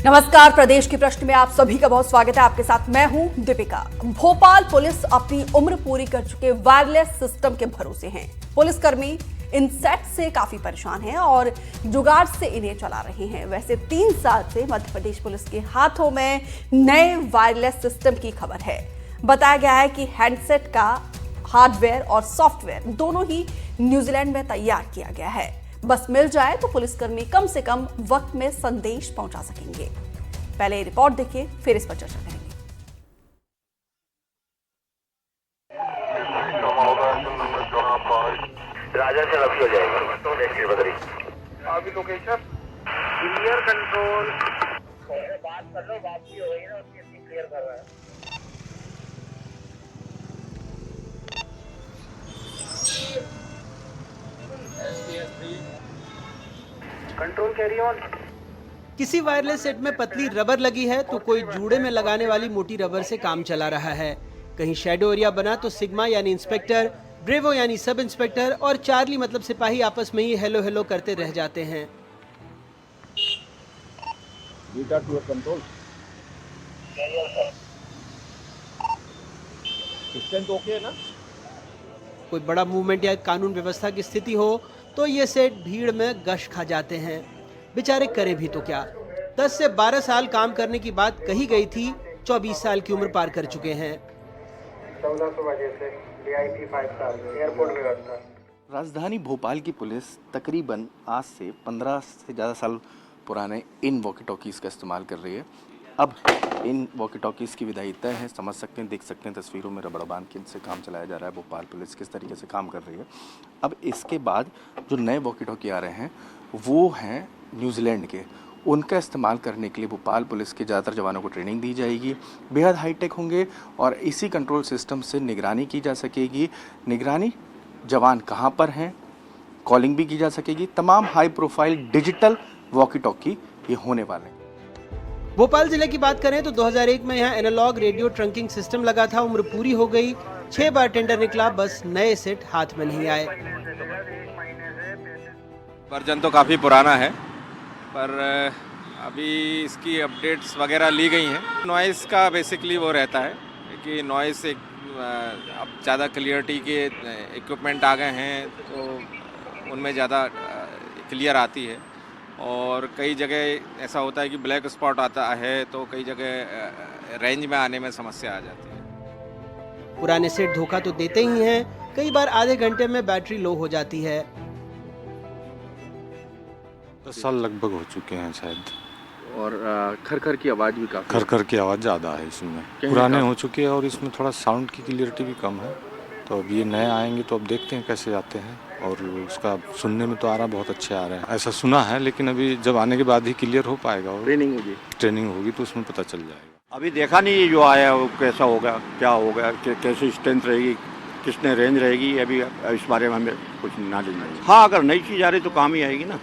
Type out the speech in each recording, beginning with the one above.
नमस्कार, प्रदेश के प्रश्न में आप सभी का बहुत स्वागत है। आपके साथ मैं हूं दीपिका। भोपाल पुलिस अपनी उम्र पूरी कर चुके वायरलेस सिस्टम के भरोसे हैं। पुलिसकर्मी इन सेट से काफी परेशान हैं और जुगाड़ से इन्हें चला रहे हैं। वैसे 3 साल से मध्य प्रदेश पुलिस के हाथों में नए वायरलेस सिस्टम की खबर है। बताया गया है कि हैंडसेट का हार्डवेयर और सॉफ्टवेयर दोनों ही न्यूजीलैंड में तैयार किया गया है। बस मिल जाए तो पुलिसकर्मी कम से कम वक्त में संदेश पहुंचा सकेंगे। पहले रिपोर्ट देखिए, फिर इस पर चर्चा करेंगे। राजा से लगी हो जाएगा तो देखिए बदरी अभी लोकेशन क्लियर कंट्रोल बात कर लो, बात भी हो गई ना, उसकी क्लियर कर रहा है। Control carry on. किसी वायरलेस सेट में पतली रबर लगी है तो कोई जूड़े में लगाने वाली मोटी रबर से काम चला रहा है। कहीं शैडो एरिया बना तो सिग्मा यानी इंस्पेक्टर, ब्रेवो यानी सब इंस्पेक्टर और चार्ली मतलब सिपाही आपस में ही हेलो हेलो करते रह जाते हैं। कंट्रोल डिस्टेंस ओके है ना। कोई बड़ा मूवमेंट या कानून व्यवस्था की स्थिति हो तो ये सेट भीड़ में गश खा जाते हैं। बेचारे करें भी तो क्या। 10 से 12 साल काम करने की बात कही गई थी, 24 साल की उम्र पार कर चुके हैं। 1400 बजे से VIP 5 स्टार एयरपोर्ट व्यवस्था। राजधानी भोपाल की पुलिस तकरीबन आज से 15 से ज़्यादा साल पुराने इन वॉकी टॉकीज़ का इस्तेमाल कर रही है। अब इन वॉकी टॉकीज़ की विदाई तय है। समझ सकते हैं, देख सकते हैं तस्वीरों में रबड़ बांध के इनसे काम चलाया जा रहा है। भोपाल पुलिस किस तरीके से काम कर रही है। अब इसके बाद जो नए वॉकी टॉकी आ रहे हैं वो हैं न्यूजीलैंड के। उनका इस्तेमाल करने के लिए भोपाल पुलिस के ज़्यादातर जवानों को ट्रेनिंग दी जाएगी। बेहद हाईटेक होंगे और इसी कंट्रोल सिस्टम से निगरानी की जा सकेगी। निगरानी जवान कहाँ पर हैं, कॉलिंग भी की जा सकेगी। तमाम high profile digital walkie talkie ये होने वाले हैं। भोपाल जिले की बात करें तो 2001 में यहाँ एनालॉग रेडियो ट्रंकिंग सिस्टम लगा था। उम्र पूरी हो गई, 6 बार टेंडर निकला, बस नए सेट हाथ में नहीं आए। वर्जन तो काफ़ी पुराना है पर अभी इसकी अपडेट्स वगैरह ली गई हैं। नॉइस का बेसिकली वो रहता है कि नॉइस एक अब ज़्यादा क्लियरिटी के इक्विपमेंट आ गए हैं तो उनमें ज़्यादा क्लियर आती है। और कई जगह ऐसा होता है कि ब्लैक स्पॉट आता है तो कई जगह रेंज में आने में समस्या आ जाती है। पुराने सेट धोखा तो देते ही हैं, कई बार आधे घंटे में बैटरी लो हो जाती है। 10 साल लगभग हो चुके हैं शायद। और खर की आवाज़ भी काफ़ी खर की आवाज़ ज़्यादा है इसमें, पुराने हो चुके हैं और इसमें थोड़ा साउंड की क्लियरिटी भी कम है। तो अब ये नए आएंगे तो अब देखते हैं कैसे आते हैं। और उसका सुनने में तो आ रहा बहुत अच्छे आ रहे हैं, ऐसा सुना है। लेकिन अभी जब आने के बाद ही क्लियर हो पाएगा और ट्रेनिंग होगी तो उसमें पता चल जाएगा। अभी देखा नहीं जो आया वो कैसा होगा, क्या होगा, कैसी स्ट्रेंथ रहेगी, किसने रेंज रहेगी, अभी इस बारे में हमें कुछ नॉलेज नहीं। हाँ, अगर नई चीज़ आ रही तो काम ही आएगी ना।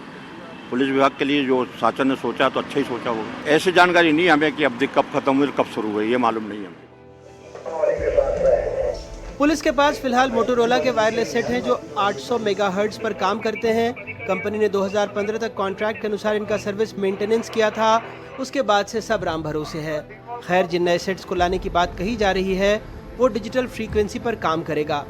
पुलिस विभाग के लिए जो शासन ने सोचा तो अच्छा ही सोचा होगा। ऐसी जानकारी नहीं हमें कि अब कब खत्म हुई कब शुरू हुई, ये मालूम नहीं हमें। पुलिस के पास फिलहाल मोटोरोला के वायरलेस सेट हैं जो 800 मेगाहर्ट्ज पर काम करते हैं। कंपनी ने 2015 तक कॉन्ट्रैक्ट के अनुसार इनका सर्विस मेंटेनेंस किया था। उसके बाद से सब राम भरोसे है। खैर, जिन नए सेट्स को लाने की बात कही जा रही है वो डिजिटल फ्रीक्वेंसी पर काम करेगा।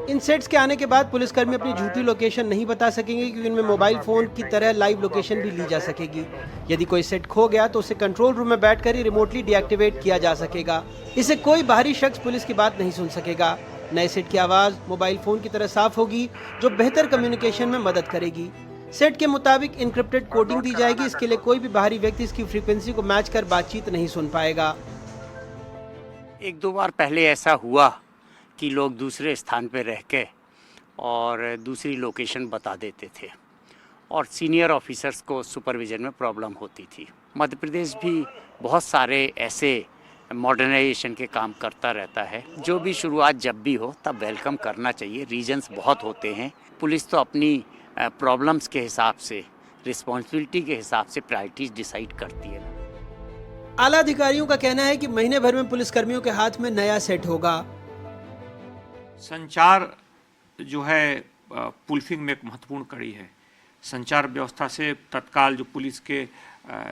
इन सेट्स के आने के बाद पुलिसकर्मी अपनी झूठी लोकेशन नहीं बता सकेंगे क्योंकि इनमें मोबाइल फोन की तरह लाइव लोकेशन भी ली जा सकेगी। यदि कोई सेट खो गया तो उसे कंट्रोल रूम में बैठकर ही रिमोटली डीएक्टिवेट किया जा सकेगा। इसे कोई बाहरी शख्स पुलिस की बात नहीं सुन सकेगा। नए सेट की आवाज़ मोबाइल फोन की तरह साफ होगी जो बेहतर कम्युनिकेशन में मदद करेगी। सेट के मुताबिक इनक्रिप्टेड कोडिंग दी जाएगी। इसके लिए कोई भी बाहरी व्यक्ति इसकी फ्रीक्वेंसी को मैच कर बातचीत नहीं सुन पाएगा। 1-2 बार पहले ऐसा हुआ कि लोग दूसरे स्थान पर रह के और दूसरी लोकेशन बता देते थे और सीनियर ऑफिसर्स को सुपरविजन में प्रॉब्लम होती थी। मध्य प्रदेश भी बहुत सारे ऐसे मॉडर्नाइजेशन के काम करता रहता है। जो भी शुरुआत जब भी हो तब वेलकम करना चाहिए। रीजंस बहुत होते हैं। पुलिस तो अपनी प्रॉब्लम्स के हिसाब से, रिस्पॉन्सिबिलिटी के हिसाब से प्रायोरिटीज डिसाइड करती है। आला अधिकारियों का कहना है कि महीने भर में पुलिसकर्मियों के हाथ में नया सेट होगा। संचार जो है पुलिसिंग में एक महत्वपूर्ण कड़ी है। संचार व्यवस्था से तत्काल जो पुलिस के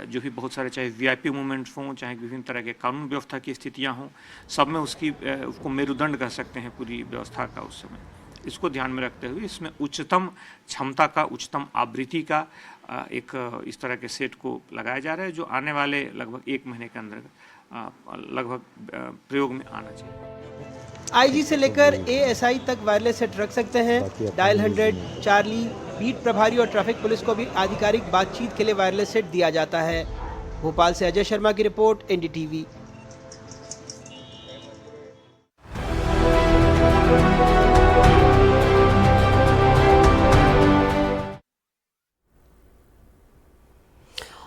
जो भी बहुत सारे चाहे वीआईपी मूवमेंट्स हों, चाहे विभिन्न तरह के कानून व्यवस्था की स्थितियां हों, सब में उसको मेरुदंड कह सकते हैं पूरी व्यवस्था का उस समय। इसको ध्यान में रखते हुए इसमें उच्चतम क्षमता का, उच्चतम आवृत्ति का एक इस तरह के सेट को लगाया जा रहा है, जो आने वाले लगभग 1 महीने के अंदर लगभग प्रयोग में आना चाहिए। आईजी से लेकर एएसआई तक वायरलेस सेट रख सकते हैं। डायल 100, चार्ली, बीट प्रभारी और ट्रैफिक पुलिस को भी आधिकारिक बातचीत के लिए वायरलेस सेट दिया जाता है। भोपाल से अजय शर्मा की रिपोर्ट, एनडीटीवी।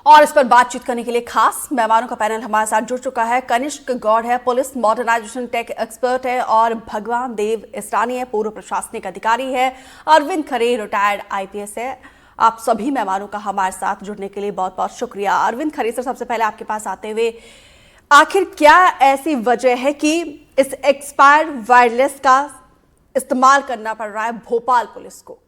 और इस पर बातचीत करने के लिए खास मेहमानों का पैनल हमारे साथ जुड़ चुका है। कनिष्क गौड़ है, पुलिस मॉडर्नाइजेशन टेक एक्सपर्ट है, और भगवान देव इसरानी है, पूर्व प्रशासनिक अधिकारी है। अरविंद खरे रिटायर्ड आईपीएस है। आप सभी मेहमानों का हमारे साथ जुड़ने के लिए बहुत बहुत शुक्रिया। अरविंद खरे सर, सबसे पहले आपके पास आते हुए, आखिर क्या ऐसी वजह है कि इस एक्सपायर्ड वायरलेस का इस्तेमाल करना पड़ रहा है भोपाल पुलिस को?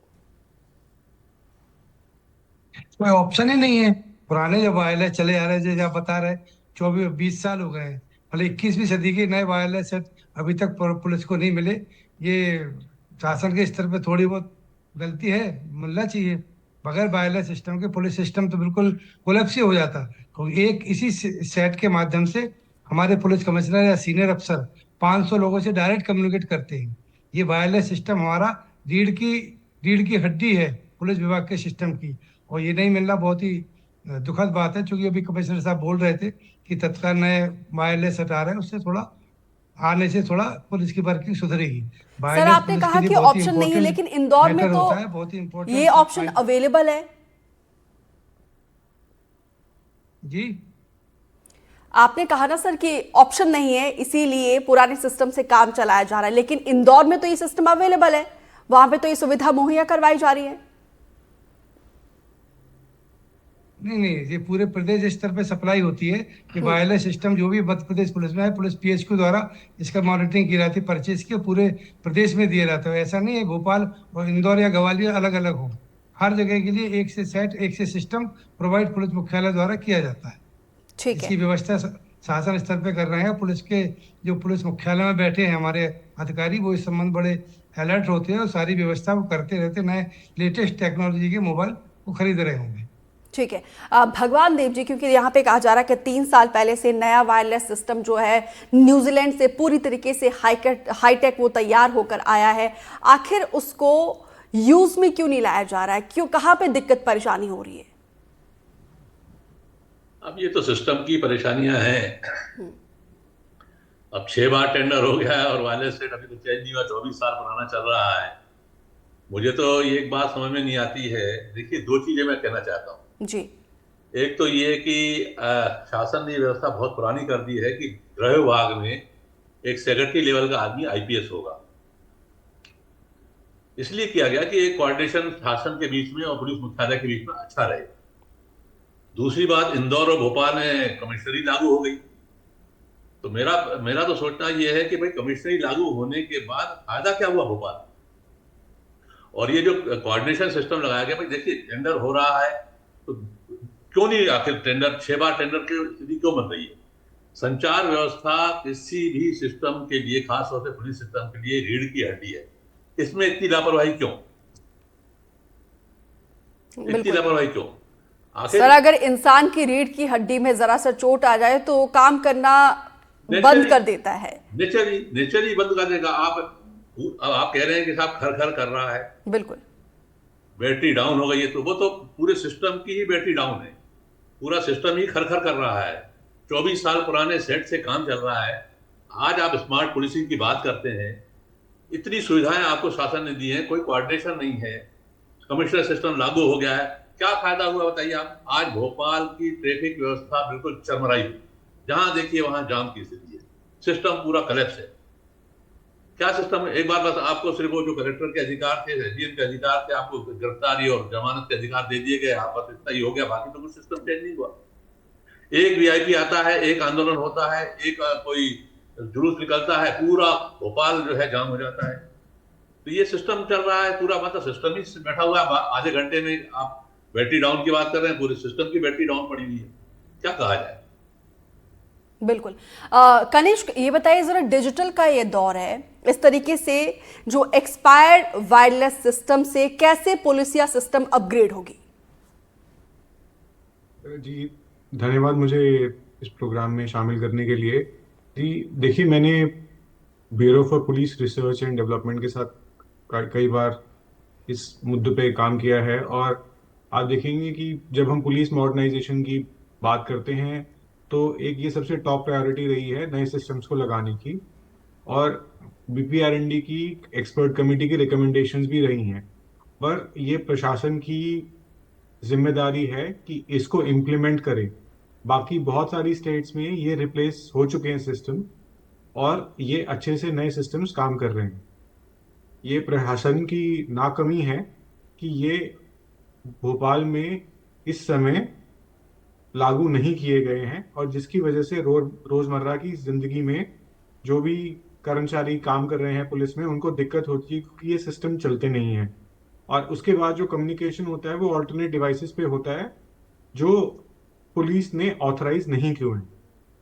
कोई ऑप्शन ही नहीं है। पुराने जो वायरलेस चले आ रहे हैं, जैसे आप बता रहे, 24-20 साल हो गए हैं, मतलब 21वीं सदी के नए वायरलेस सेट अभी तक पुलिस को नहीं मिले। ये शासन के स्तर पे थोड़ी बहुत गलती है, मिलना चाहिए। बगैर वायरलेस सिस्टम के पुलिस सिस्टम तो बिल्कुल कोलैप्स ही हो जाता। क्योंकि एक इसी सेट के माध्यम से हमारे पुलिस कमिश्नर या सीनियर अफसर 500 लोगों से डायरेक्ट कम्युनिकेट करते हैं। ये वायरलेस सिस्टम हमारा रीढ़ की हड्डी है पुलिस विभाग के सिस्टम की, और ये नहीं मिलना बहुत ही दुखद बात है। क्योंकि अभी कमिश्नर साहब बोल रहे थे कि तत्काल नए वायरलेस हटा रहे हैं, उससे थोड़ा आने से थोड़ा पुलिस की वर्किंग सुधरेगी। सर, आपने कहा कि ऑप्शन नहीं है, लेकिन इंदौर में तो ये ऑप्शन अवेलेबल है। जी, आपने कहा ना सर कि ऑप्शन नहीं है, इसीलिए पुराने सिस्टम से काम चलाया जा रहा है, लेकिन इंदौर में तो ये सिस्टम अवेलेबल है, वहां पे तो ये सुविधा मुहैया करवाई जा रही है। नहीं, ये पूरे प्रदेश स्तर पे सप्लाई होती है कि वायरलेस सिस्टम जो भी मध्य प्रदेश पुलिस में है, पुलिस पीएचक्यू द्वारा इसका मॉनिटरिंग की जाती है, परचेज की पूरे प्रदेश में दिया जाता है। ऐसा नहीं है भोपाल और इंदौर या ग्वालियर अलग अलग हो, हर जगह के लिए एक से सिस्टम प्रोवाइड पुलिस मुख्यालय द्वारा किया जाता है। ठीक है, इसकी व्यवस्था शासन स्तर पे कर रहे हैं। पुलिस के जो पुलिस मुख्यालय में बैठे हैं हमारे अधिकारी, वो इस संबंध बड़े अलर्ट होते हैं और सारी व्यवस्था वो करते रहते, नए लेटेस्ट टेक्नोलॉजी के मोबाइल वो खरीद रहे होंगे। ठीक है, भगवान देव जी, क्योंकि यहाँ पे कहा जा रहा है कि 3 साल पहले से नया वायरलेस सिस्टम जो है न्यूजीलैंड से पूरी तरीके से हाईटेक वो तैयार होकर आया है, आखिर उसको यूज में क्यों नहीं लाया जा रहा है? क्यों, कहाँ पे दिक्कत परेशानी हो रही है? अब ये तो सिस्टम की परेशानियां हैं। अब 6 बार टेंडर हो गया है और वायरलेस सेट अभी तो चेंज नहीं हुआ, 24 साल पुराना चल रहा है। मुझे तो ये एक बात समझ में नहीं आती है। देखिए, 2 चीजें मैं कहना चाहता हूँ जी। एक तो ये कि शासन ने व्यवस्था बहुत पुरानी कर दी है कि गृह विभाग में एक सेक्रेटरी लेवल का आदमी आईपीएस होगा। इसलिए किया गया कि एक कोऑर्डिनेशन शासन के बीच में और पुलिस मुख्यालय के बीच में अच्छा रहे। दूसरी बात, इंदौर और भोपाल में कमिश्नरी लागू हो गई, तो मेरा तो सोचना यह है कि भाई कमिश्नरी लागू होने के बाद फायदा क्या हुआ भोपाल? और ये जो कोऑर्डिनेशन सिस्टम लगाया गया, भाई देखिए टेंडर हो रहा है तो क्यों नहीं, आखिर टेंडर 6 बार टेंडर की स्थिति क्यों बन रही है? संचार व्यवस्था किसी भी सिस्टम के लिए, खासतौर से पुलिस सिस्टम के लिए रीढ़ की हड्डी है। इसमें इतनी लापरवाही क्यों? इतनी लापरवाही क्यों? सर, अगर इंसान की रीढ़ की हड्डी में जरा सा चोट आ जाए तो काम करना बंद कर देता है। नेचुरली बंद कर देगा। आप कह रहे हैं कि साहब खर कर रहा है, बिल्कुल बैटरी डाउन हो गई है, तो वो तो पूरे सिस्टम की ही बैटरी डाउन है। पूरा सिस्टम ही खर कर रहा है। 24 साल पुराने सेट से काम चल रहा है। आज आप स्मार्ट पुलिसिंग की बात करते हैं, इतनी सुविधाएं आपको शासन ने दी हैं, कोई कोऑर्डिनेशन नहीं है, कमिश्नर सिस्टम लागू हो गया है, क्या फायदा हुआ बताइए आप? आज भोपाल की ट्रैफिक व्यवस्था बिल्कुल चरमराई हुई, जहां देखिए वहां जाम की स्थिति है, सिस्टम पूरा कलेप्स है। क्या सिस्टम है? एक बार बस आपको सिर्फ वो जो कलेक्टर के अधिकार थे, एसडीएम के अधिकार थे, आपको गिरफ्तारी और जमानत के अधिकार दे दिए गए, आप बस इतना ही हो गया, बाकी तो कुछ सिस्टम चेंज नहीं हुआ। एक वीआईपी आता है, एक आंदोलन होता है, एक कोई जुलूस निकलता है, पूरा भोपाल जो है जाम हो जाता है। तो ये सिस्टम चल रहा है पूरा, मतलब सिस्टम ही बैठा हुआ है। आधे घंटे में आप बैटरी डाउन की बात कर रहे हैं, पूरे सिस्टम की बैटरी डाउन पड़ी हुई है, क्या कहा जाए। बिल्कुल। कनिष्क, ये बताइए जरा, डिजिटल का ये दौर है, इस तरीके से जो एक्सपायर्ड वायरलेस सिस्टम से कैसे पुलिस या सिस्टम अपग्रेड होगी? जी धन्यवाद मुझे इस प्रोग्राम में शामिल करने के लिए। जी देखिए, मैंने bureau for police research and development के साथ कई बार इस मुद्दे पे काम किया है, और आप देखेंगे कि जब हम पुलिस मॉडर्नाइजेशन की बात करते हैं तो एक ये सबसे टॉप प्रायोरिटी रही है नए सिस्टम्स को लगाने की, और बीपीआरएनडी की एक्सपर्ट कमेटी की रिकमेंडेशंस भी रही हैं। पर ये प्रशासन की जिम्मेदारी है कि इसको इम्प्लीमेंट करें। बाकी बहुत सारी स्टेट्स में ये रिप्लेस हो चुके हैं सिस्टम, और ये अच्छे से नए सिस्टम्स काम कर रहे हैं। ये प्रशासन की नाकामी है कि ये भोपाल में इस समय लागू नहीं किए गए हैं, और जिसकी वजह से रोजमर्रा की जिंदगी में जो भी कर्मचारी काम कर रहे हैं पुलिस में, उनको दिक्कत होती है क्योंकि ये सिस्टम चलते नहीं हैं। और उसके बाद जो कम्युनिकेशन होता है वो ऑल्टरनेट डिवाइसेस पे होता है जो पुलिस ने ऑथराइज नहीं किए हैं।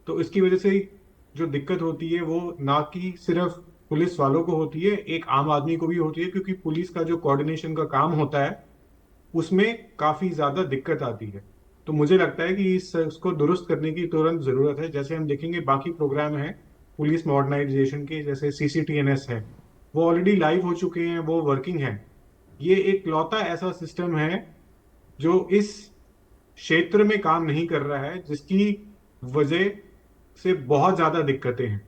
तो इसकी वजह से जो दिक्कत होती है वो ना कि सिर्फ पुलिस वालों को होती है, एक आम आदमी को भी होती है, क्योंकि पुलिस का जो कोऑर्डिनेशन का काम होता है उसमें काफी ज्यादा दिक्कत आती है। तो मुझे लगता है कि इसको दुरुस्त करने की तुरंत जरूरत है। जैसे हम देखेंगे बाकी प्रोग्राम है पुलिस मॉडर्नाइजेशन के, जैसे CCTNS है, वो ऑलरेडी लाइव हो चुके हैं, वो वर्किंग है। ये एक लौता ऐसा सिस्टम है जो इस क्षेत्र में काम नहीं कर रहा है, जिसकी वजह से बहुत ज्यादा दिक्कतें हैं।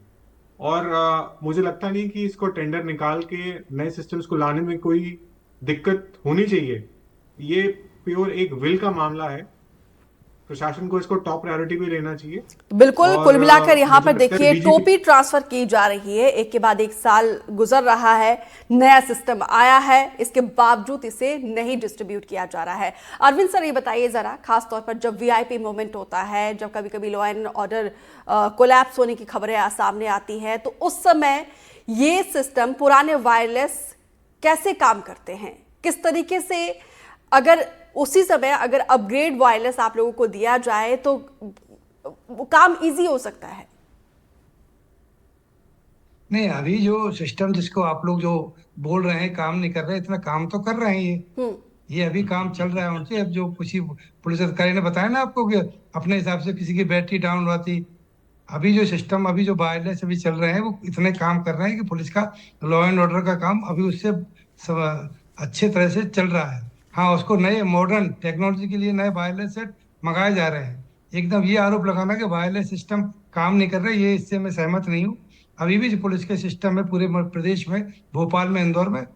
और मुझे लगता नहीं कि इसको टेंडर निकाल के नए सिस्टम्स को लाने में कोई दिक्कत होनी चाहिए। ये प्योर एक विल का मामला है, प्रशासन को इसको टॉप प्रायोरिटी भी लेना चाहिए। बिल्कुल, कुल मिलाकर यहाँ पर देखिए BJP टोपी ट्रांसफर की जा रही है, एक के बाद एक साल गुजर रहा है, नया सिस्टम आया है, इसके बावजूद इसे नहीं डिस्ट्रीब्यूट किया जा रहा है। अरविंद सर, ये बताइए जरा, खासतौर पर जब VIP मोमेंट होता है, जब कभी कभी लॉ एंड ऑर्डर कोलैप्स होने की खबरें सामने आती है, तो उस समय ये सिस्टम पुराने वायरलेस कैसे काम करते हैं, किस तरीके से, अगर उसी समय अगर अपग्रेड वायरलेस आप लोगों को दिया जाए तो वो काम इजी हो सकता है? नहीं, अभी जो सिस्टम जिसको आप लोग जो बोल रहे हैं काम नहीं कर रहे, इतना काम तो कर रहे हैं। ये अभी काम चल रहा है उनसे। अब जो किसी पुलिस अधिकारी ने बताया ना आपको कि अपने हिसाब से किसी की बैटरी डाउन हुआ थी, अभी जो सिस्टम अभी जो वायरलेस अभी चल रहे हैं वो इतने काम कर रहे हैं कि पुलिस का लॉ एंड ऑर्डर का काम अभी उससे अच्छे तरह से चल रहा है। हाँ, उसको नए मॉडर्न टेक्नोलॉजी के लिए नए वायरलेस सेट मंगाए जा रहे हैं। एकदम ये आरोप लगाना कि वायरलेस सिस्टम काम नहीं कर रहे, ये इससे मैं सहमत नहीं हूँ। अभी भी जो पुलिस के सिस्टम है पूरे प्रदेश में, भोपाल में, इंदौर में,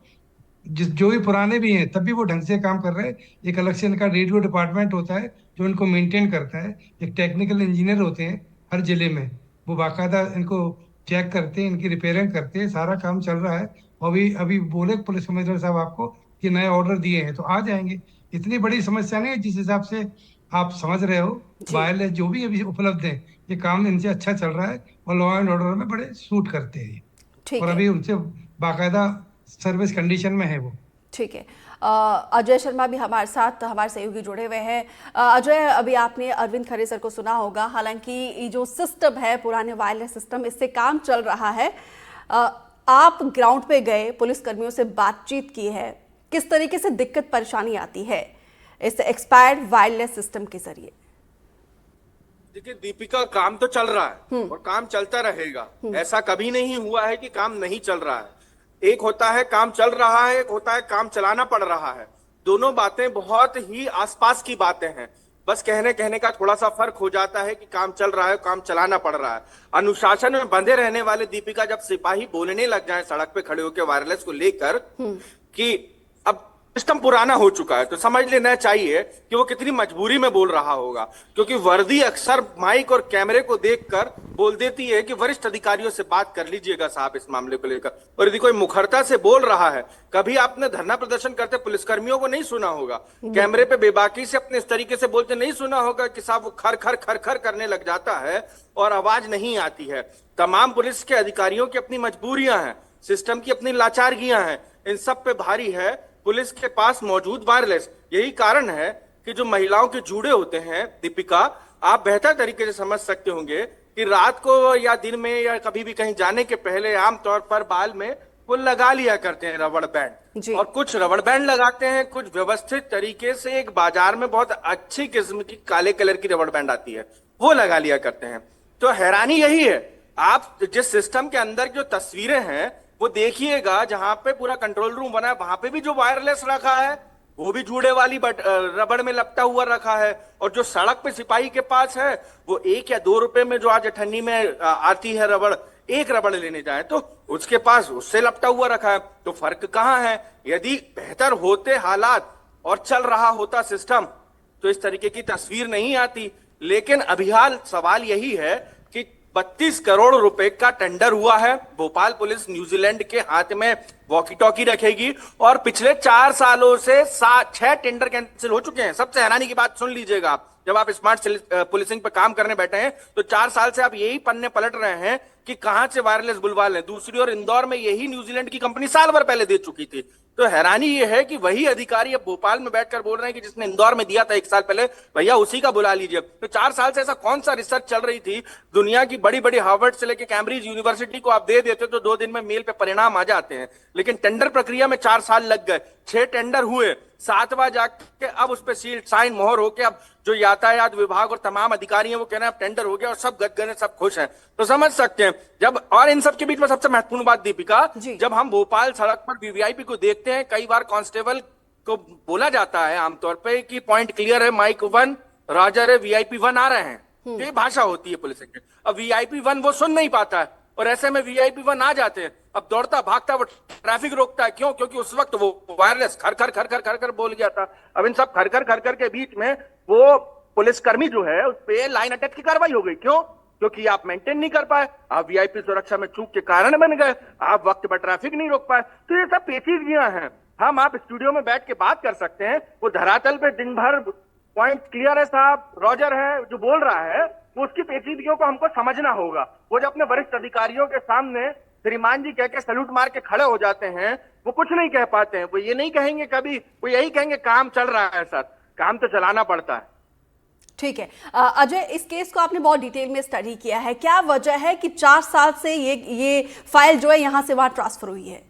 जो भी पुराने भी हैं तब भी वो ढंग से काम कर रहे हैं। एक अलग से इनका रेडियो डिपार्टमेंट होता है जो इनको मेंटेन करता है। एक टेक्निकल इंजीनियर होते हैं हर जिले में, वो बाकायदा इनको चेक करते हैं, इनकी रिपेयरिंग करते हैं, सारा काम चल रहा है। और अभी बोले पुलिस कमिश्नर साहब आपको कि नए ऑर्डर दिए हैं तो आ जाएंगे। इतनी बड़ी समस्या नहीं है, जिस हिसाब से आप समझ रहे हो। वायरलेस जो भी अभी उपलब्ध है, ये काम इनसे अच्छा चल रहा है और लॉ एंड ऑर्डर में बड़े सूट करते हैं, और अभी उनसे बाकायदा सर्विस कंडीशन में है वो। ठीक है। अजय शर्मा भी हमारे साथ, हमारे सहयोगी जुड़े हुए हैं। अजय, अभी आपने अरविंद खरे सर को सुना होगा, हालांकि ये जो सिस्टम है पुराने वायरलेस सिस्टम, इससे काम चल रहा है। आप ग्राउंड पे गए, पुलिस कर्मियों से बातचीत की है, किस तरीके से दिक्कत परेशानी आती है इस एक्सपायर्ड वायरलेस सिस्टम के जरिए? देखिए दीपिका, काम तो चल रहा है और काम चलता रहेगा। ऐसा कभी नहीं हुआ है कि काम नहीं चल रहा है। एक होता है काम चल रहा है, एक होता है काम चलाना पड़ रहा है। दोनों बातें बहुत ही आसपास की बातें हैं। बस कहने का थोड़ा सा फर्क हो जाता है कि काम चल रहा है, काम चलाना पड़ रहा है। अनुशासन में बंधे रहने वाले दीपिका जब सिपाही बोलने लग जाए सड़क पे खड़े होकर वायरलेस को लेकर कि अब सिस्टम पुराना हो चुका है, तो समझ लेना चाहिए कि वो कितनी मजबूरी में बोल रहा होगा। क्योंकि वर्दी अक्सर माइक और कैमरे को देखकर बोल देती है कि वरिष्ठ अधिकारियों से बात कर लीजिएगा साहब इस मामले को लेकर। और यदि कोई मुखरता से बोल रहा है, कभी आपने धरना प्रदर्शन करते पुलिसकर्मियों को नहीं सुना होगा, कैमरे पे बेबाकी से अपने इस तरीके से बोलते नहीं सुना होगा कि साहब वो खर खर खर खर करने लग जाता है और आवाज नहीं आती है। तमाम पुलिस के अधिकारियों की अपनी मजबूरियां हैं, सिस्टम की अपनी लाचारगियां हैं, इन सब पे भारी है पुलिस के पास मौजूद वायरलेस। यही कारण है कि जो महिलाओं के जूड़े होते हैं, दीपिका आप बेहतर तरीके से समझ सकते होंगे कि रात को या दिन में या कभी भी कहीं जाने के पहले आमतौर पर बाल में वो लगा लिया करते हैं रबड़ बैंड, और कुछ रबड़ बैंड लगाते हैं, कुछ व्यवस्थित तरीके से एक बाजार में बहुत अच्छी किस्म की काले कलर की रबड़ बैंड आती है, वो लगा लिया करते हैं। तो हैरानी यही है, आप जिस सिस्टम के अंदर जो तस्वीरें हैं वो देखिएगा, जहां पे पूरा कंट्रोल रूम बना है वहां पे भी जो वायरलेस रखा है वो भी जूड़े वाली रबड़ में लपटा हुआ रखा है, और जो सड़क पे सिपाही के पास है वो 1 या 2 रुपए में जो आज अठन्नी में आती है रबड़, एक रबड़ लेने जाए तो उसके पास उससे लपटा हुआ रखा है। तो फर्क कहां है? यदि बेहतर होते हालात और चल रहा होता सिस्टम तो इस तरीके की तस्वीर नहीं आती। लेकिन अभिहाल सवाल यही है कि 32 करोड़ रुपए का टेंडर हुआ है, भोपाल पुलिस न्यूजीलैंड के हाथ में वॉकी टॉकी रखेगी, और पिछले 4 सालों से 6 टेंडर कैंसिल हो चुके हैं। सबसे हैरानी की बात सुन लीजिएगा आप, जब आप स्मार्ट पुलिसिंग पर काम करने बैठे हैं तो 4 साल से आप यही पन्ने पलट रहे हैं कि कहां से वायरलेस बुलवा लें। दूसरी ओर इंदौर में यही न्यूजीलैंड की कंपनी साल भर पहले दे चुकी थी। तो हैरानी यह है कि वही अधिकारी अब भोपाल में बैठकर बोल रहे हैं कि जिसने इंदौर में दिया था 1 साल पहले, भैया उसी का बुला लीजिए। तो 4 साल से ऐसा कौन सा रिसर्च चल रही थी? दुनिया की बड़ी बड़ी हार्वर्ड से लेकर कैम्ब्रिज यूनिवर्सिटी को आप दे देते तो 2 दिन में मेल पे परिणाम आ जाते हैं, लेकिन टेंडर प्रक्रिया में 4 साल लग गए। 6 टेंडर हुए, 7वां जाके अब उस पर सील साइन मोहर होके अब जो यातायात विभाग और तमाम अधिकारी हैं वो कह रहे हैं अब टेंडर हो गया और सब गदगद हैं, सब खुश हैं। तो समझ सकते हैं जब, और इन सब के बीच में सबसे महत्वपूर्ण बात दीपिका, जब हम भोपाल सड़क पर वीवीआईपी को देखते हैं, कई बार कांस्टेबल को बोला जाता है आमतौर पे कि पॉइंट क्लियर है, माइक 1 रॉजर है, वीआईपी 1 आ रहे हैं। ये भाषा होती है पुलिस की। अब वीआईपी 1 वो सुन नहीं पाता है, और ऐसे में वीआईपी 1 आ जाते हैं। अब दौड़ता भागता वो ट्रैफिक रोकता है, क्यों? क्योंकि उस वक्त वो वायरलेस खर खर खर खर खर खर बोल गया था। अब इन सब खर खर खर खर के बीच में वो पुलिसकर्मी जो है उस पे लाइन अटैच की कार्रवाई हो गई। क्यों? क्योंकि आप मेंटेन नहीं कर पाए, आप वीआईपी सुरक्षा में चूक के कारण बन गए, आप वक्त पर ट्रैफिक नहीं रोक पाए। तो ये सब पेचीदगियां हैं। हम आप स्टूडियो में बैठ के बात कर सकते हैं, वो धरातल पे दिन भर पॉइंट क्लियर है साहब, रॉजर है जो बोल रहा है, वो उसकी पेचीदगियों को हमको समझना होगा। वो जो अपने वरिष्ठ अधिकारियों के सामने श्रीमान जी कह के सैल्यूट मार के खड़े हो जाते हैं, वो कुछ नहीं कह पाते हैं। वो ये नहीं कहेंगे कभी, वो यही कहेंगे काम चल रहा है सर, काम तो चलाना पड़ता है। ठीक है अजय, इस केस को आपने बहुत डिटेल में स्टडी किया है, क्या वजह है कि 4 साल से ये फाइल जो है यहां से वहां ट्रांसफर हुई है?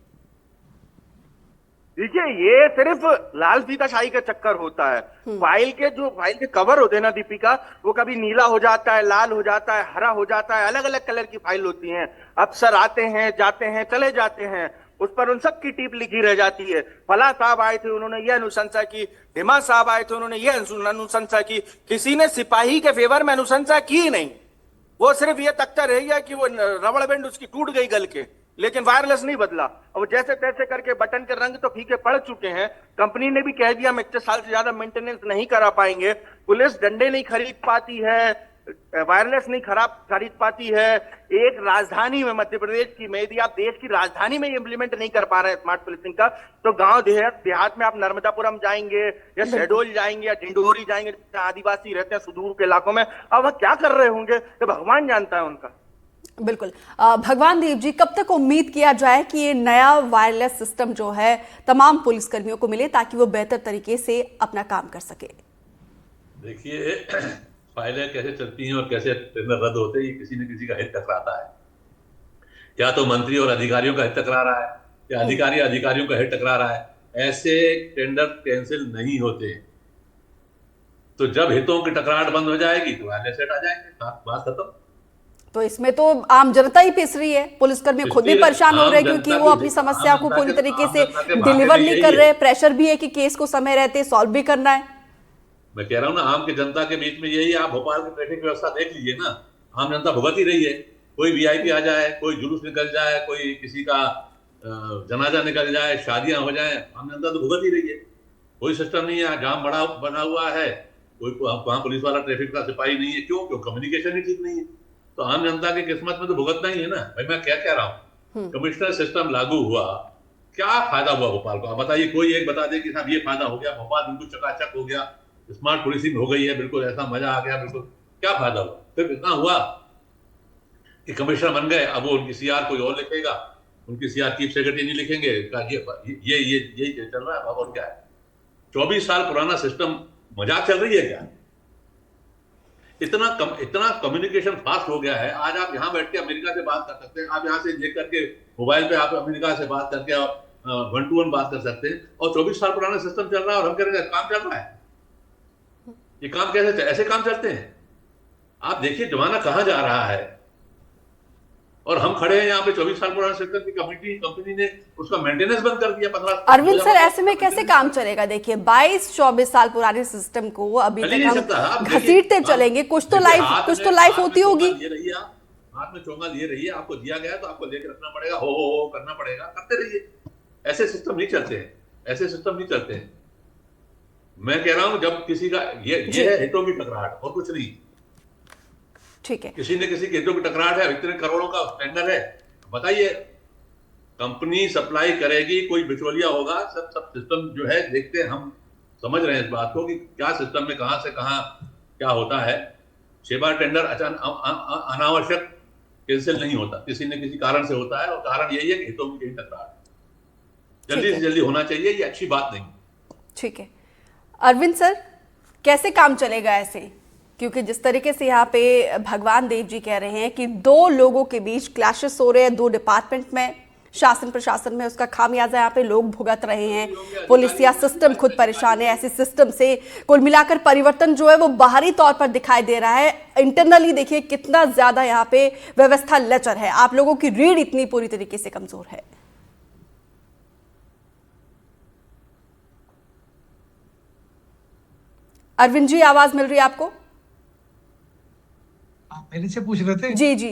देखिए, ये सिर्फ लाल फीताशाही का चक्कर होता है। फाइल के कवर होते हैं ना दीपिका, वो कभी नीला हो जाता है, लाल हो जाता है, हरा हो जाता है, अलग अलग कलर की फाइल होती हैं। अफसर आते हैं, जाते हैं, चले जाते हैं, उस पर उन सब की टिप लिखी रह जाती है। फला साहब आए थे, उन्होंने ये अनुशंसा की, ढिमा साहब आए थे, उन्होंने ये अनुशंसा की। किसी ने सिपाही के फेवर में अनुशंसा की नहीं, वो सिर्फ ये तख्ता रह गया कि वो रबड़ बैंड उसकी टूट गई गल के, लेकिन वायरलेस नहीं बदला। अब जैसे तैसे करके बटन के रंग तो फीके पड़ चुके हैं। कंपनी ने भी कह दिया हम 21 साल से ज्यादा मेंटेनेंस नहीं करा पाएंगे। पुलिस डंडे नहीं खरीद पाती है, वायरलेस नहीं खरीद पाती है। एक राजधानी में, मध्य प्रदेश की में, यदि आप देश की राजधानी में इम्प्लीमेंट नहीं कर पा रहे हैं स्मार्ट पुलिसिंग का, तो गांव देहात में आप नर्मदापुरम जाएंगे या शहडोल जाएंगे या डिंडोरी जाएंगे, जहां आदिवासी रहते हैं सुदूर के इलाकों में, अब वह क्या कर रहे होंगे तो भगवान जानता है उनका। बिल्कुल भगवान देव जी, कब तक उम्मीद किया जाए कि ये नया वायरलेस सिस्टम जो है तमाम पुलिसकर्मियों को मिले ताकि वो बेहतर तरीके से अपना काम कर सके? देखिए, फाइलें कैसे चलती हैं और कैसे टेंडर रद्द होते हैं, ये किसी न किसी का हित टकराता है। या तो मंत्री और अधिकारियों का हित टकरा रहा है, या अधिकारी अधिकारियों का हित टकरा रहा है। ऐसे टेंडर कैंसिल नहीं होते। तो जब हितों की टकराहट बंद हो जाएगी तो वायरलेस सेट आ जाएंगे, बात खत्म। तो इसमें तो आम जनता ही पिस रही है, पुलिसकर्मी खुद भी परेशान हो रहे हैं क्योंकि वो अपनी समस्या को पूरी तरीके से डिलीवर नहीं कर रहे। प्रेशर भी है कि केस को समय रहते सॉल्व भी करना है। मैं कह रहा हूँ ना, आम की जनता के बीच में यही, आप भोपाल की ट्रैफिक व्यवस्था देख लीजिए ना, आम जनता भुगत ही रही है। कोई वीआईपी आ जाए, कोई जुलूस निकल जाए, कोई किसी का जनाजा निकल जाए, शादियां हो जाए, आम जनता तो भुगत ही रही है। कोई सिस्टम नहीं है, जाम बड़ा बना हुआ है, कोई वहां पुलिस वाला ट्रैफिक का सिपाही नहीं है। क्यों? कम्युनिकेशन ही ठीक नहीं है। तो आम जनता की किस्मत में तो भुगतना ही है ना। भाई मैं क्या कह रहा हूँ, कमिश्नर सिस्टम लागू हुआ, क्या फायदा हुआ भोपाल को? आप बताइए, कोई एक बता दे कि साहब ये फायदा हो गया, भोपाल बिल्कुल चकाचक हो गया, स्मार्ट पुलिसिंग हो गई है, बिल्कुल ऐसा मजा आ गया, बिल्कुल। क्या फायदा हुआ? सिर्फ इतना हुआ कि कमिश्नर बन गए, अब वो उनकी सीआर कोई और लिखेगा, उनकी सीआर चीफ सेक्रेटरी नहीं लिखेंगे, ये चल रहा है। और क्या है? 24 साल पुराना सिस्टम मजाक चल रही है क्या? इतना कम्युनिकेशन फास्ट हो गया है। आज आप यहाँ बैठ के अमेरिका से बात कर सकते हैं, आप यहाँ से देख करके मोबाइल पे आप अमेरिका से बात करके आप 1-to-1 बात कर सकते हैं, और 24 साल पुराना सिस्टम चल रहा है और हम कह रहे हैं काम चल रहा है। ये काम कैसे, ऐसे काम चलते हैं? आप देखिए जमाना कहाँ जा रहा है, और हम खड़े हैं यहाँ पे 24 साल पुराना सिस्टम की कंपनी ने उसका मेंटेनेंस बंद कर दिया 15। अरविंद सर, ऐसे में कैसे काम चलेगा? देखिए 22-24 साल पुराने सिस्टम को अभी तक हम घसीटते चलेंगे, कुछ तो लाइफ होती होगी। हाथ में चोंगा लिए रहिए, आपको दिया गया तो आपको लेके रखना पड़ेगा, हो करना पड़ेगा, करते रहिए। ऐसे सिस्टम नहीं चलते हैं, ऐसे सिस्टम नहीं चलते हैं। मैं कह रहा हूं जब किसी का ये है हितों की टकराहट और कुछ नहीं। ठीक है, किसी ने किसी के हितों की टकराहट है, इतने करोड़ों का टेंडर है, बताइए कंपनी सप्लाई करेगी, कोई बिचौलिया होगा, सब सिस्टम जो है देखते हैं, हम समझ रहे हैं इस बात को कि क्या सिस्टम में कहां से कहां क्या होता है। 6 बार टेंडर अनावश्यक कैंसिल नहीं होता, किसी न किसी कारण से होता है, और कारण यही है कि हितों की टकराहट जल्दी से जल्दी होना चाहिए, ये अच्छी बात नहीं। ठीक है अरविंद सर, कैसे काम चलेगा ऐसे? क्योंकि जिस तरीके से यहाँ पे भगवान देव जी कह रहे हैं कि 2 लोगों के बीच क्लैशेस हो रहे हैं, 2 डिपार्टमेंट में, शासन प्रशासन में, उसका खामियाजा यहाँ पे लोग भुगत रहे हैं, पुलिस या सिस्टम खुद परेशान है। ऐसे सिस्टम से कुल मिलाकर परिवर्तन जो है वो बाहरी तौर पर दिखाई दे रहा है, इंटरनली देखिए कितना ज्यादा यहाँ पे व्यवस्था लचर है, आप लोगों की रीढ़ इतनी पूरी तरीके से कमजोर है। अरविंद जी, आवाज मिल रही है आपको? आप मेरे से पूछ रहे थे? जी जी।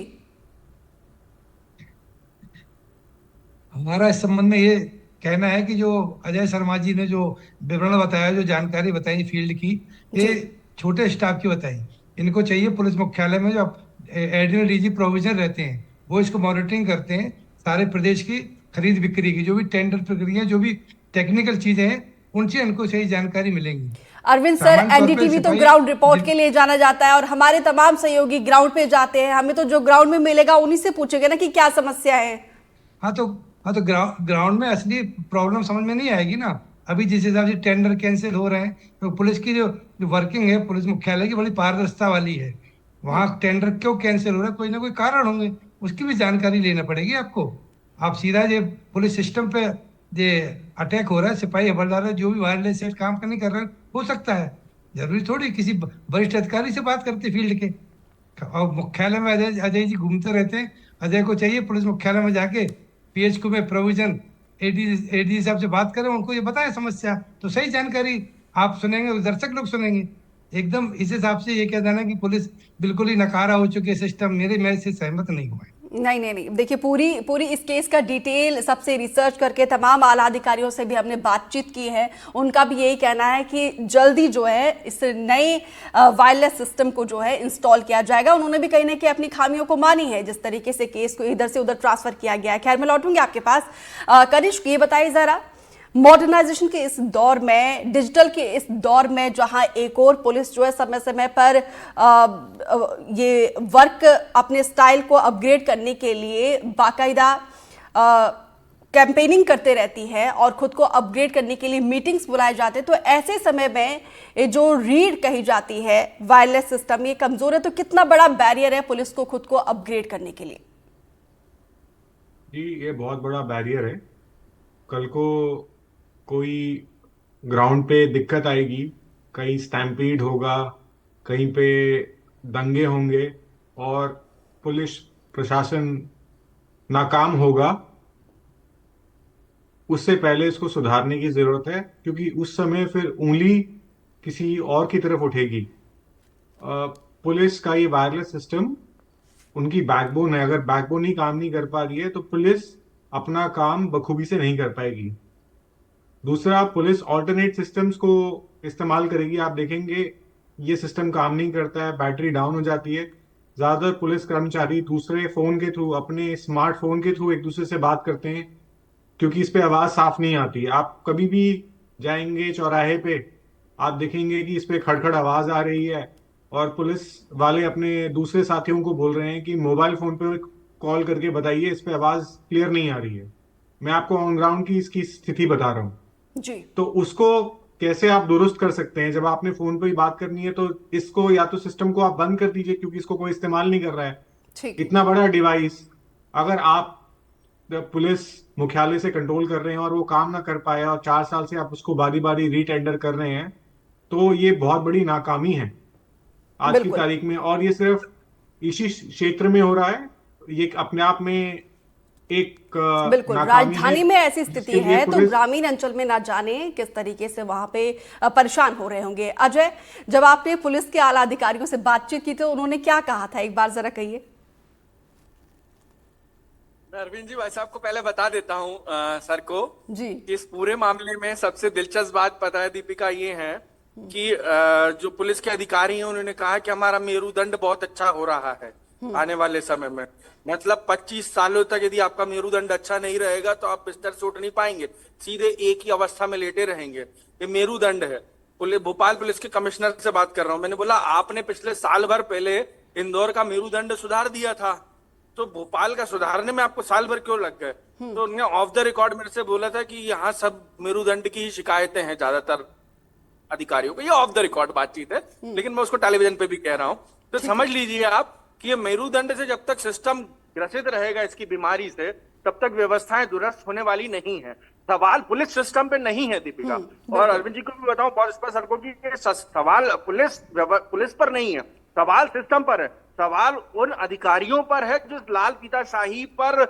हमारा इस संबंध में ये कहना है कि जो अजय शर्मा जी ने जो विवरण बताया, जो जानकारी बताई फील्ड की, ये छोटे स्टाफ की बताई। इनको चाहिए पुलिस मुख्यालय में जो एडिशनल डीजी प्रोविजन रहते हैं, वो इसको मॉनिटरिंग करते हैं सारे प्रदेश की खरीद बिक्री की, जो भी टेंडर प्रक्रिया, जो भी टेक्निकल चीजें हैं, उनसे इनको सही जानकारी मिलेंगी। अरविंद सर, एनडीटीवी तो ग्राउंड रिपोर्ट के लिए जाना जाता है और हमारे तमाम सहयोगी ग्राउंड पे जाते हैं, हमें तो जो ग्राउंड में मिलेगा उन्हीं से पूछेंगे ना कि क्या समस्या है। हाँ तो ग्राउंड में असली प्रॉब्लम समझ में नहीं आएगी ना। अभी जिस हिसाब से टेंडर कैंसिल हो रहे हैं, तो पुलिस की जो वर्किंग है पुलिस मुख्यालय की बड़ी पारदर्शिता वाली है। वहाँ टेंडर क्यों कैंसिल हो रहा है, कोई ना कोई कारण होंगे, उसकी भी जानकारी लेना पड़ेगी आपको। आप सीधा ये पुलिस सिस्टम पे ये अटैक हो रहा है, सिपाही हवलदार जो भी वायरलेस सेट काम नहीं कर रहे हैं, हो सकता है, जरूरी थोड़ी किसी वरिष्ठ अधिकारी से बात करते फील्ड के। और मुख्यालय में अजय जी घूमते रहते हैं, अजय को चाहिए पुलिस मुख्यालय में जाके पीएचक्यू में प्रोविजन एडी साहब से बात करें, उनको ये बताएं समस्या, तो सही जानकारी आप सुनेंगे, दर्शक लोग सुनेंगे। एकदम इस हिसाब से ये कह देना कि पुलिस बिल्कुल ही नकारा हो चुकी है सिस्टम, मैं इससे सहमत नहीं हुआ। नहीं, देखिए पूरी इस केस का डिटेल सबसे रिसर्च करके तमाम आला अधिकारियों से भी हमने बातचीत की है, उनका भी यही कहना है कि जल्दी जो है इस नए वायरलेस सिस्टम को जो है इंस्टॉल किया जाएगा। उन्होंने भी कहीं ना कहीं अपनी खामियों को मानी है, जिस तरीके से केस को इधर से उधर ट्रांसफर किया गया है। खैर, मैं लौटूंगी आपके पास। कनिष्क, ये बताइए जरा, मॉडर्नाइजेशन के इस दौर में, डिजिटल के इस दौर में, जहां एक और पुलिस जो है समय समय पर ये वर्क अपने स्टाइल को अपग्रेड करने के लिए बाकायदा कैंपेनिंग करते रहती है और खुद को अपग्रेड करने के लिए मीटिंग्स बुलाए जाते हैं, तो ऐसे समय में जो रीढ़ कही जाती है वायरलेस सिस्टम, ये कमजोर है, तो कितना बड़ा बैरियर है पुलिस को खुद को अपग्रेड करने के लिए? जी, ये बहुत बड़ा बैरियर है। कल को कोई ग्राउंड पे दिक्कत आएगी, कहीं स्टैम्पीड होगा, कहीं पे दंगे होंगे और पुलिस प्रशासन नाकाम होगा, उससे पहले इसको सुधारने की जरूरत है, क्योंकि उस समय फिर उंगली किसी और की तरफ उठेगी। पुलिस का ये वायरलेस सिस्टम उनकी बैकबोन है। अगर बैकबोन ही काम नहीं कर पा रही है तो पुलिस अपना काम बखूबी से नहीं कर पाएगी। दूसरा, पुलिस ऑल्टरनेट सिस्टम्स को इस्तेमाल करेगी। आप देखेंगे ये सिस्टम काम नहीं करता है, बैटरी डाउन हो जाती है। ज्यादातर पुलिस कर्मचारी दूसरे फोन के थ्रू, अपने स्मार्टफोन के थ्रू एक दूसरे से बात करते हैं, क्योंकि इस पे आवाज साफ नहीं आती। आप कभी भी जाएंगे चौराहे पे, आप देखेंगे कि इस पे खड़खड़ आवाज आ रही है और पुलिस वाले अपने दूसरे साथियों को बोल रहे हैं कि मोबाइल फोन पे कॉल करके बताइए, इस पे आवाज क्लियर नहीं आ रही है। मैं आपको ऑन ग्राउंड की इसकी स्थिति बता रहा हूँ जी। तो उसको कैसे आप दुरुस्त कर सकते हैं। जब आपने फोन पे ही बात करनी है तो इसको या तो सिस्टम को आप बंद कर दीजिए, क्योंकि इसको कोई इस्तेमाल नहीं कर रहा है। ठीक। इतना बड़ा डिवाइस अगर आप पुलिस मुख्यालय से कंट्रोल कर रहे हैं और वो काम ना कर पाया और 4 साल से आप उसको बारी बारी रीटेंडर कर रहे हैं, तो ये बहुत बड़ी नाकामी है आज की तारीख में। और ये सिर्फ इसी क्षेत्र में हो रहा है, ये अपने आप में एक बिल्कुल राजधानी में ऐसी स्थिति है तो ग्रामीण अंचल में ना जाने किस तरीके से वहां पे परेशान हो रहे होंगे। अजय, जब आपने पुलिस के आला अधिकारियों से बातचीत की तो उन्होंने क्या कहा था, एक बार जरा कहिए। मैं अरविंद जी भाई साहब को पहले बता देता हूँ सर को जी, इस पूरे मामले में सबसे दिलचस्प बात पता है दीपिका, ये है कि जो पुलिस के अधिकारी हैं उन्होंने कहा कि हमारा मेरुदंड बहुत अच्छा हो रहा है आने वाले समय में। मतलब 25 सालों तक यदि आपका मेरुदंड अच्छा नहीं रहेगा तो आप बिस्तर से उठ नहीं पाएंगे, सीधे एक ही अवस्था में लेटे रहेंगे। ये मेरुदंड है। भोपाल पुलिस के कमिश्नर से बात कर रहा हूँ। मैंने बोला आपने पिछले साल भर पहले इंदौर का मेरुदंड सुधार दिया था, तो भोपाल का सुधारने में आपको साल भर क्यों लग गए? तो उन्होंने ऑफ द रिकॉर्ड मेरे से बोला था कि यहाँ सब मेरुदंड की ही शिकायतें हैं ज्यादातर अधिकारियों को। ये ऑफ द रिकॉर्ड बातचीत है, लेकिन मैं उसको टेलीविजन पे भी कह रहा हूँ। तो समझ लीजिए आप कि ये मेरुदंड से जब तक सिस्टम ग्रसित रहेगा इसकी बीमारी से, तब तक व्यवस्थाएं दुरुस्त होने वाली नहीं है। सवाल पुलिस सिस्टम पे नहीं है दीपिका। और अरविंद जी को भी बताऊं बहुत स्पष्ट सड़कों की, सवाल पुलिस पर नहीं है, सवाल सिस्टम पर है। सवाल उन अधिकारियों पर है जो लाल फीताशाही पर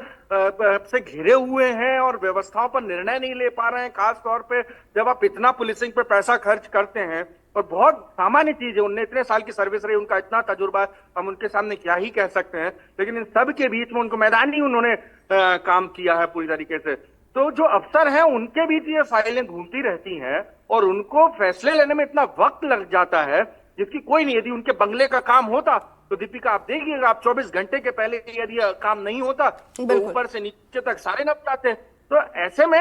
से घिरे हुए हैं और व्यवस्थाओं पर निर्णय नहीं ले पा रहे हैं। खास तौर पे जब आप इतना पुलिसिंग पे पैसा खर्च करते हैं, और बहुत सामान्य चीज है, उनने इतने साल की सर्विस रही, उनका इतना तजुर्बा, हम उनके सामने क्या ही कह सकते हैं। लेकिन इन सब के बीच में उनको मैदानी उन्होंने काम किया है पूरी तरीके से। तो जो अफसर हैं उनके बीच ये फाइलें घूमती रहती हैं और उनको फैसले लेने में इतना वक्त लग जाता है जिसकी कोई नहीं। यदि उनके बंगले का काम होता तो दीपिका आप देखिएगा, आप 24 घंटे के पहले यदि काम नहीं होता तो ऊपर से नीचे तक सारे नप जाते। तो ऐसे में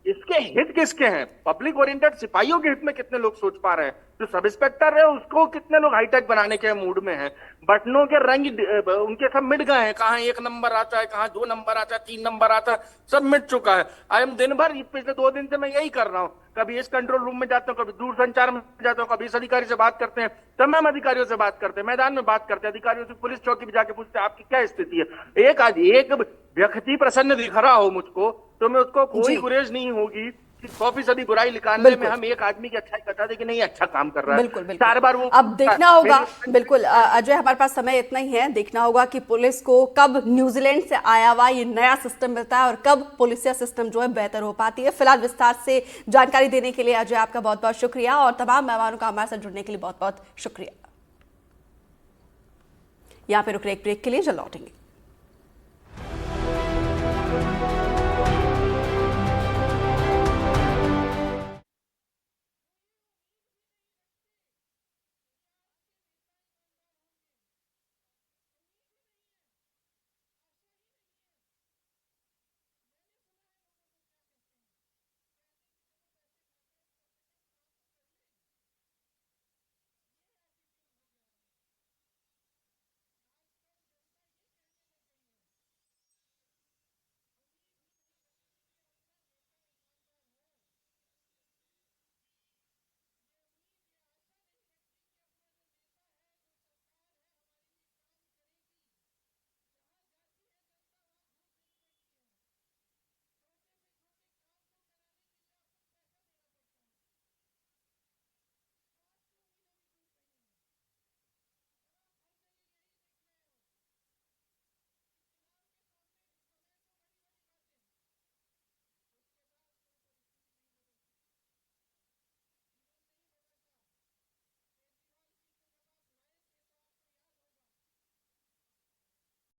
इसके हित किसके हैं? पब्लिक ओरिएंटेड सिपाहियों के हित में कितने लोग सोच पा रहे हैं? जो सब इंस्पेक्टर है उसको कितने लोग हाईटेक बनाने के मूड में हैं? बटनों के रंग उनके सब मिट गए हैं। कहाँ 1 नंबर आता है, कहाँ 2 नंबर आता है, 3 नंबर आता है, सब मिट चुका है। आई एम दिन भर पिछले 2 दिन से मैं यही कर रहा हूँ। कभी इस कंट्रोल रूम में जाता हूँ, कभी दूरसंचार में जाता हूँ, कभी इस अधिकारी से बात करते हैं, तमाम अधिकारियों से बात करते हैं, मैदान में बात करते हैं, अधिकारियों से पुलिस चौकी में जाके पूछते हैं आपकी क्या स्थिति है। एक व्यक्ति प्रसन्न दिख रहा हो मुझको तो मैं उसको कोई गुरेज नहीं होगी कि 100% बुराई निकालने में हम एक आदमी की अच्छाई बता दें कि नहीं अच्छा काम कर रहा है। बिल्कुल 4 बार वो अब देखना होगा। बिल्कुल अजय, हमारे पास समय इतना ही है। देखना होगा कि पुलिस को कब न्यूजीलैंड से आया हुआ ये नया सिस्टम मिलता है और कब पुलिसिया सिस्टम जो है बेहतर हो पाती है। फिलहाल विस्तार से जानकारी देने के लिए अजय आपका बहुत बहुत शुक्रिया और तमाम मेहमानों का हमारे साथ जुड़ने के लिए बहुत बहुत शुक्रिया। यहाँ पे रुक रहे एक ब्रेक के लिए, जल्द लौटेंगे।